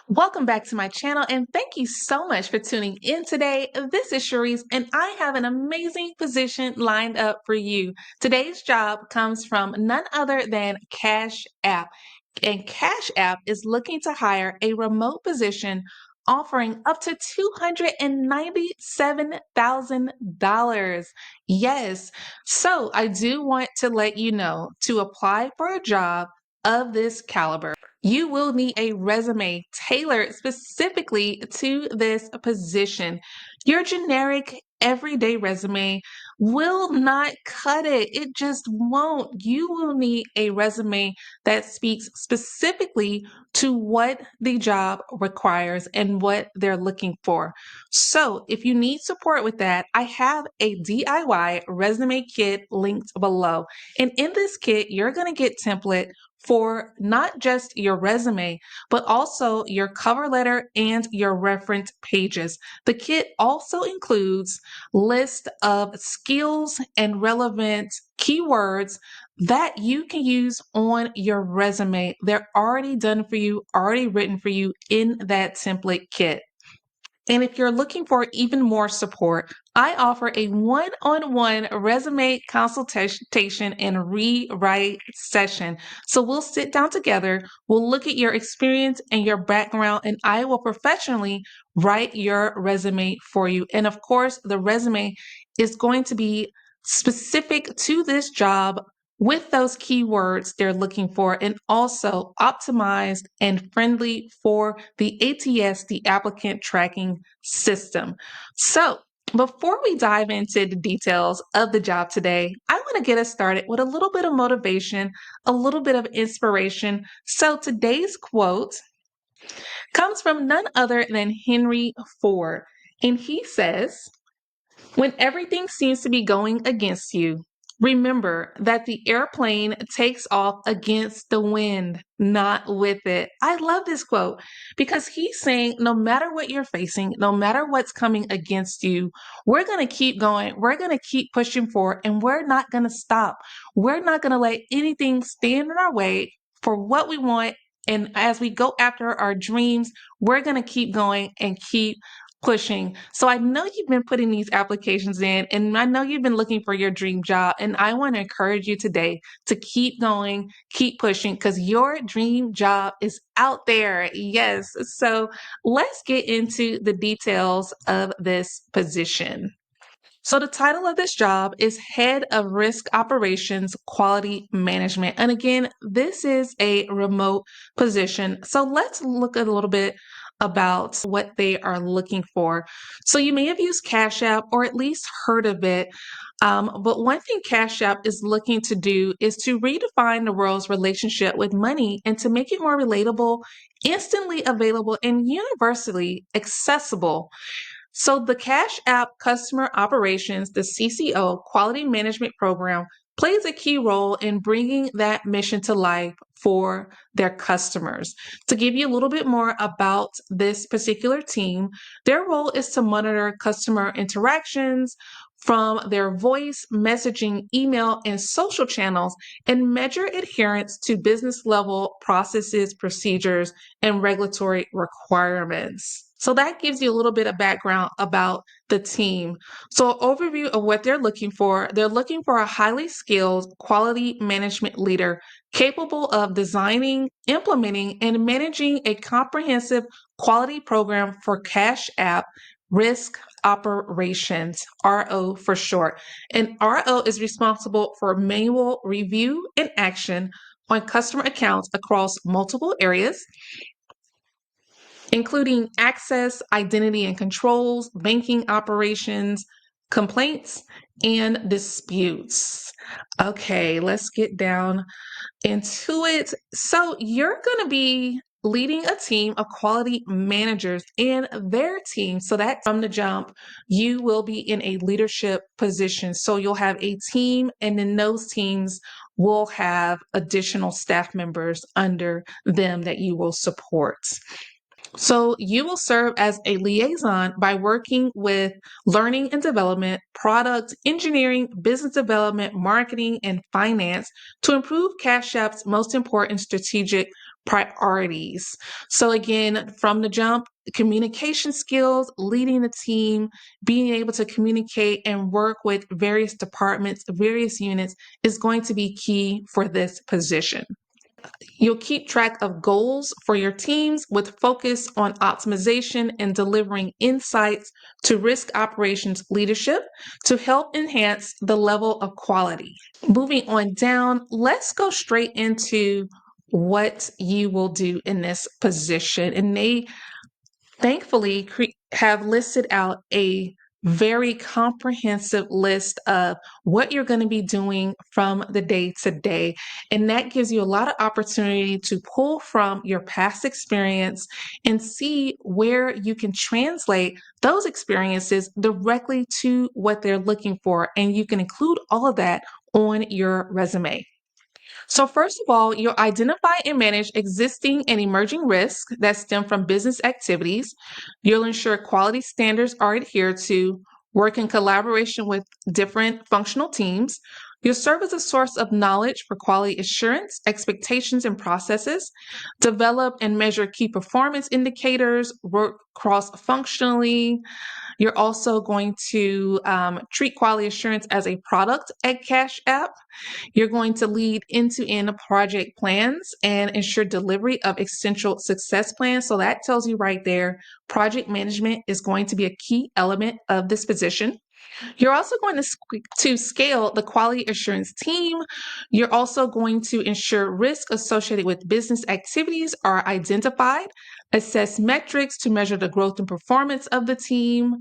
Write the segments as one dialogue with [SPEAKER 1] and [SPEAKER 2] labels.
[SPEAKER 1] Welcome back to my channel and thank you so much for tuning in today. This is Cherise and I have an amazing position lined up for you. Today's job comes from none other than Cashapp. And Cashapp is looking to hire a remote position offering up to $297,000. Yes. So I do want to let you know to apply for a job of this caliber, you will need a resume tailored specifically to this position. Your generic everyday resume will not cut it. It just won't. You will need a resume that speaks specifically to what the job requires and what they're looking for. So, if you need support with that, I have a DIY resume kit linked below. And in this kit, you're going to get template for not just your resume, but also your cover letter and your reference pages. The kit also includes list of skills and relevant keywords that you can use on your resume. They're already done for you, already written for you in that template kit. And if you're looking for even more support, I offer a one-on-one resume consultation and rewrite session. So we'll sit down together, we'll look at your experience and your background, and I will professionally write your resume for you. And of course, the resume is going to be specific to this job with those keywords they're looking for, and also optimized and friendly for the ATS, the applicant tracking system. So, before we dive into the details of the job today, I want to get us started with a little bit of motivation, a little bit of inspiration. So, today's quote comes from none other than Henry Ford, and he says, when everything seems to be going against you, remember that the airplane takes off against the wind, not with it. I love this quote because he's saying no matter what you're facing, no matter what's coming against you, we're going to keep going. We're going to keep pushing forward and we're not going to stop. We're not going to let anything stand in our way for what we want. And as we go after our dreams, we're going to keep going and keep pushing. So I know you've been putting these applications in, and I know you've been looking for your dream job. And I want to encourage you today to keep going, keep pushing, because your dream job is out there. Yes. So let's get into the details of this position. So, the title of this job is Head of Risk Operations Quality Management. And again, this is a remote position. So, let's look a little bit about what they are looking for. So, you may have used Cashapp or at least heard of it. But one thing Cashapp is looking to do is to redefine the world's relationship with money and to make it more relatable, instantly available, and universally accessible. So the Cashapp Customer Operations, the CCO Quality Management Program, plays a key role in bringing that mission to life for their customers. To give you a little bit more about this particular team, their role is to monitor customer interactions from their voice, messaging, email, and social channels and measure adherence to business level processes, procedures, and regulatory requirements. So that gives you a little bit of background about the team. So, overview of what they're looking for a highly skilled quality management leader capable of designing, implementing, and managing a comprehensive quality program for Cashapp Risk Operations, RO for short. And RO is responsible for manual review and action on customer accounts across multiple areas, including access, identity and controls, banking operations, complaints, and disputes. Okay, let's get down into it. So, you're going to be leading a team of quality managers and their team. So, that from the jump, you will be in a leadership position. So, you'll have a team, and then those teams will have additional staff members under them that you will support. So you will serve as a liaison by working with learning and development, product engineering, business development, marketing, and finance to improve Cashapp's most important strategic priorities. So again, from the jump, communication skills, leading the team, being able to communicate and work with various departments, various units is going to be key for this position. You'll keep track of goals for your teams with focus on optimization and delivering insights to risk operations leadership to help enhance the level of quality. Moving on down, let's go straight into what you will do in this position. And they thankfully have listed out a very comprehensive list of what you're going to be doing from the day to day. And that gives you a lot of opportunity to pull from your past experience and see where you can translate those experiences directly to what they're looking for. And you can include all of that on your resume. So, first of all, you'll identify and manage existing and emerging risks that stem from business activities. You'll ensure quality standards are adhered to, work in collaboration with different functional teams. You'll serve as a source of knowledge for quality assurance, expectations, and processes. Develop and measure key performance indicators, work cross functionally. You're also going to treat quality assurance as a product at Cashapp. You're going to lead end-to-end project plans and ensure delivery of essential success plans. So that tells you right there, project management is going to be a key element of this position. You're also going to scale the quality assurance team. You're also going to ensure risk associated with business activities are identified, assess metrics to measure the growth and performance of the team.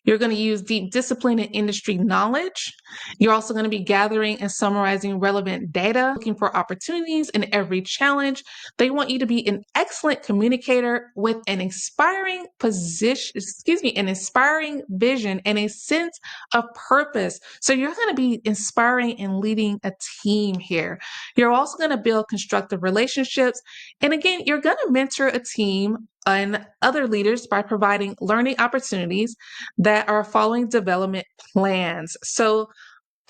[SPEAKER 1] You're going to use deep discipline and industry knowledge. You're also going to be gathering and summarizing relevant data, looking for opportunities in every challenge. They want you to be an excellent communicator with an inspiring an inspiring vision and a sense of purpose. So you're going to be inspiring and leading a team here. You're also going to build constructive relationships. And again, you're going to mentor a team and other leaders by providing learning opportunities that are following development plans. So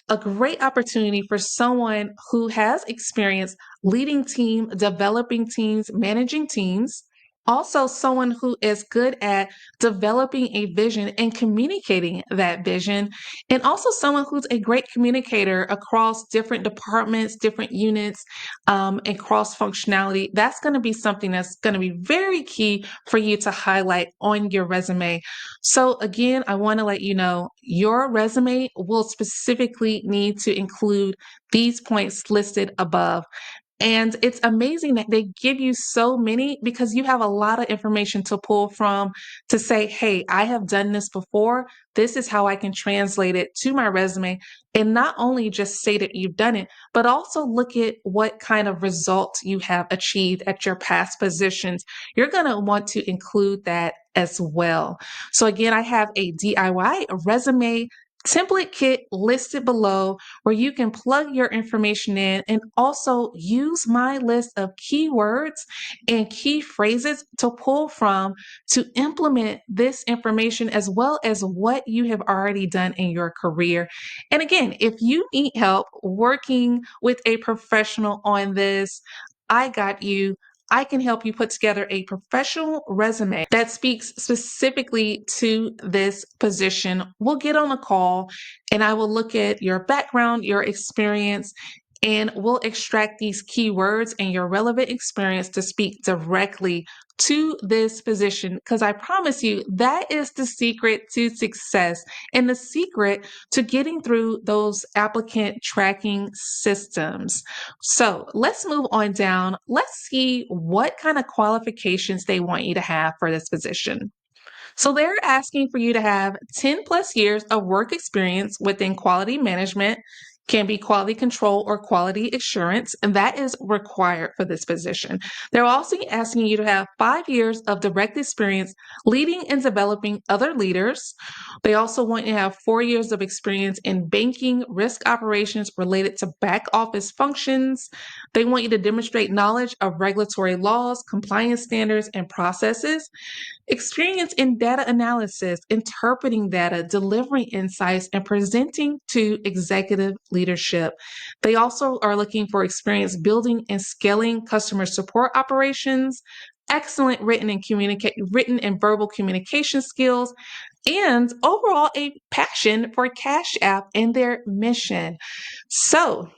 [SPEAKER 1] a great opportunity for someone who has experience leading team, developing teams, managing teams. Also, someone who is good at developing a vision and communicating that vision. And also, someone who's a great communicator across different departments, different units, and cross functionality. That's going to be something that's going to be very key for you to highlight on your resume. So, again, I want to let you know your resume will specifically need to include these points listed above. And it's amazing that they give you so many because you have a lot of information to pull from to say, hey, I have done this before. This is how I can translate it to my resume. And not only just say that you've done it, but also look at what kind of results you have achieved at your past positions. You're going to want to include that as well. So, again, I have a DIY resume template kit listed below where you can plug your information in and also use my list of keywords and key phrases to pull from to implement this information as well as what you have already done in your career. And again, if you need help working with a professional on this, I got you. I can help you put together a professional resume that speaks specifically to this position. We'll get on a call and I will look at your background, your experience, and we'll extract these keywords and your relevant experience to speak directly to this position. Because I promise you, that is the secret to success and the secret to getting through those applicant tracking systems. So let's move on down. Let's see what kind of qualifications they want you to have for this position. So they're asking for you to have 10 plus years of work experience within quality management, can be quality control or quality assurance, and that is required for this position. They're also asking you to have 5 years of direct experience leading and developing other leaders. They also want you to have 4 years of experience in banking risk operations related to back office functions. They want you to demonstrate knowledge of regulatory laws, compliance standards, and processes. experience in data analysis, interpreting data, delivering insights, and presenting to executive leadership. They also are looking for experience building and scaling customer support operations, excellent written and verbal communication skills, and overall a passion for Cashapp and their mission. So,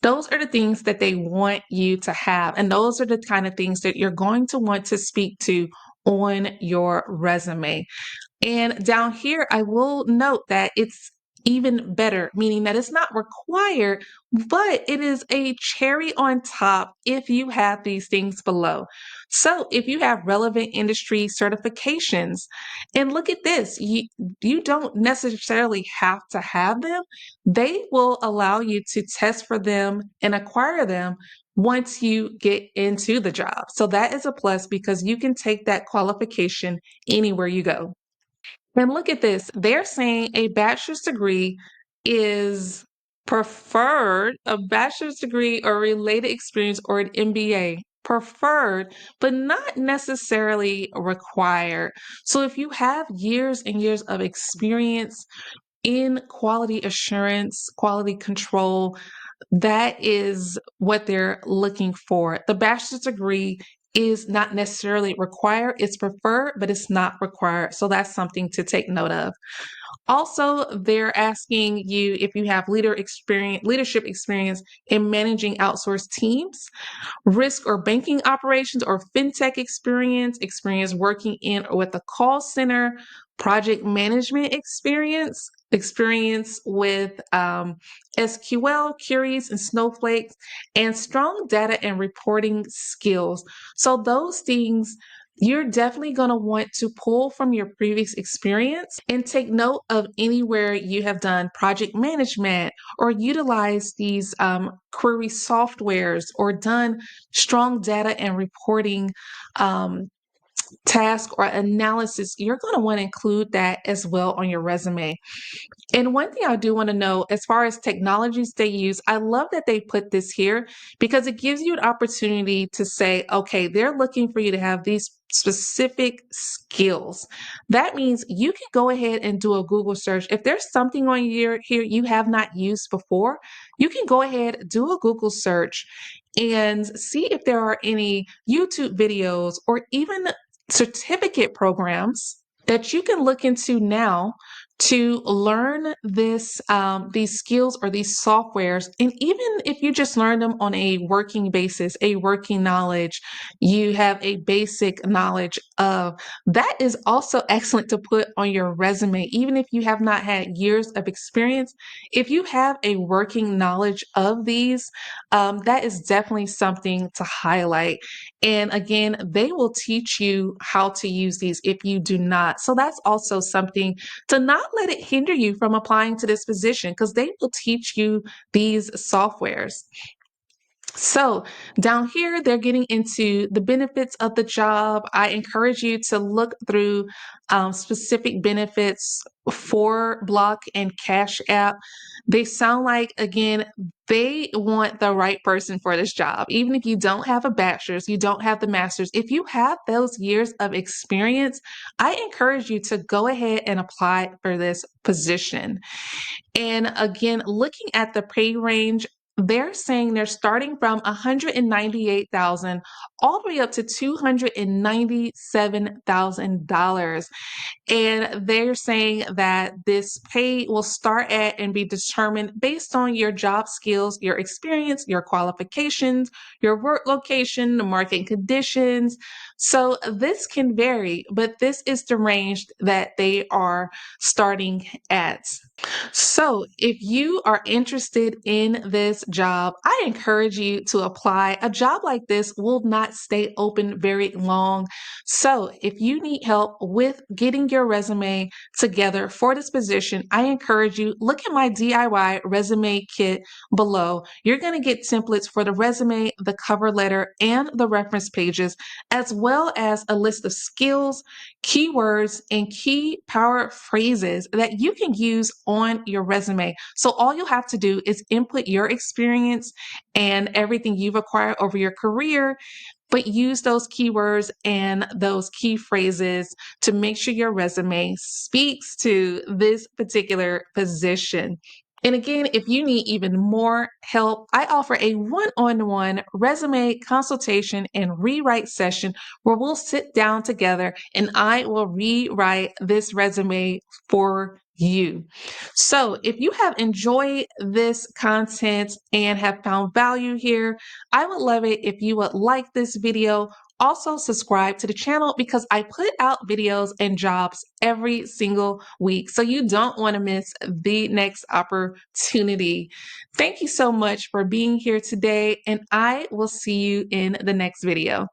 [SPEAKER 1] those are the things that they want you to have. And those are the kind of things that you're going to want to speak to on your resume. And down here, I will note that it's even better, meaning that it's not required, but it is a cherry on top if you have these things below. So if you have relevant industry certifications, and look at this, you don't necessarily have to have them. They will allow you to test for them and acquire them once you get into the job. So that is a plus because you can take that qualification anywhere you go. And look at this. They're saying a bachelor's degree is preferred, a bachelor's degree or related experience or an MBA preferred, but not necessarily required. So if you have years and years of experience in quality assurance, quality control, that is what they're looking for. The bachelor's degree is not necessarily required, it's preferred, but it's not required. So that's something to take note of. Also, they're asking you if you have leadership experience in managing outsourced teams, risk or banking operations or fintech experience working in or with a call center, project management experience with SQL queries and Snowflakes, and strong data and reporting skills. So those things you're definitely going to want to pull from your previous experience and take note of anywhere you have done project management or utilize these query softwares or done strong data and reporting task or analysis. You're going to want to include that as well on your resume. And one thing I do want to know as far as technologies they use, I love that they put this here because it gives you an opportunity to say, okay, they're looking for you to have these specific skills. That means you can go ahead and do a Google search. If there's something on here you have not used before, you can go ahead, do a Google search and see if there are any YouTube videos or even certificate programs that you can look into now to learn these skills or these softwares. And even if you just learn them on a working basis, a working knowledge, you have a basic knowledge of, that is also excellent to put on your resume. Even if you have not had years of experience, if you have a working knowledge of these, that is definitely something to highlight. And again, they will teach you how to use these if you do not. So that's also something to not let it hinder you from applying to this position because they will teach you these softwares. So down here, they're getting into the benefits of the job. I encourage you to look through specific benefits for Block and Cash App. They sound like, again, they want the right person for this job. Even if you don't have a bachelor's, you don't have the master's, if you have those years of experience, I encourage you to go ahead and apply for this position. And again, looking at the pay range, they're saying they're starting from 198,000 all the way up to $297,000. And they're saying that this pay will start at and be determined based on your job skills, your experience, your qualifications, your work location, the market conditions. So this can vary, but this is the range that they are starting at. So, if you are interested in this job, I encourage you to apply. A job like this will not stay open very long. So, if you need help with getting your resume together for this position, I encourage you look at my DIY resume kit below. You're going to get templates for the resume, the cover letter, and the reference pages, as well as a list of skills, keywords, and key power phrases that you can use on your resume. So all you'll have to do is input your experience and everything you've acquired over your career but use those keywords and those key phrases to make sure your resume speaks to this particular position. And again, if you need even more help, I offer a one-on-one resume consultation and rewrite session where we'll sit down together and I will rewrite this resume for you. So if you have enjoyed this content and have found value here, I would love it if you would like this video. Also, subscribe to the channel because I put out videos and jobs every single week. So you don't want to miss the next opportunity. Thank you so much for being here today, and I will see you in the next video.